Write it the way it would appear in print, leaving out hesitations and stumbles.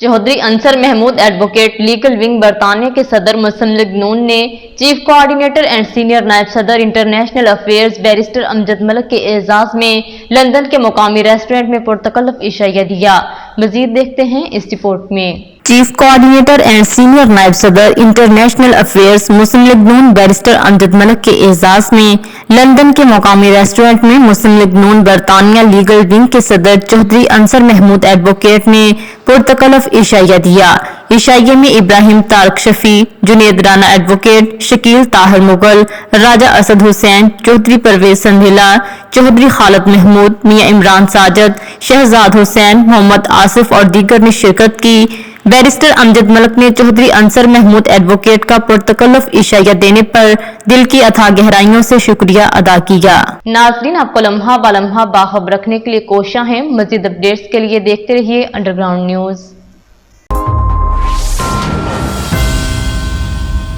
Chaudhary Ansar Mahmood advocate legal wing बरतानिया के सदर मुस्लिम लीग नून ने चीफ कोऑर्डिनेटर एंड सीनियर नायब सदर international affairs barrister Amjad Malik के एजाज में लंदन के मुकामी रेस्टोरेंट में पुरतकल्लुफ इशाया दिया। मजीद देखते हैं इस रिपोर्ट में। चीफ कोऑर्डिनेटर एंड सीनियर नायब सदर इंटरनेशनल अफेयर्स मुस्लिम लीग नून बैरिस्टर अमजद मलिक के एजाज में लंदन के मुकामी रेस्टोरेंट में मुस्लिम लीग नून बरतानिया लीगल विंग के सदर चौधरी अंसर महमूद एडवोकेट ने पुरतकल्लुफ इशाया दिया। इशाये में इब्राहिम तारक शफी, जुनेद राना एडवोकेट, शकील ताहिर मुगल, राजा असद हुसैन, चौधरी परवेज संधेला, चौधरी खालिद महमूद, मियां इमरान साजिद, शहजाद हुसैन, मोहम्मद आसिफ और दीगर ने शिरकत की। बैरिस्टर अमजद मलिक ने चौधरी अंसर महमूद एडवोकेट का पुरतकल्लुफ इशाया देने पर दिल की अथाह गहराइयों से शुक्रिया अदा किया। नाज़रीन, आपको लम्हा ब लम्हा बाखबर रखने के लिए कोशिश है। मजीद अपडेट्स के लिए देखते रहिए अंडरग्राउंड न्यूज।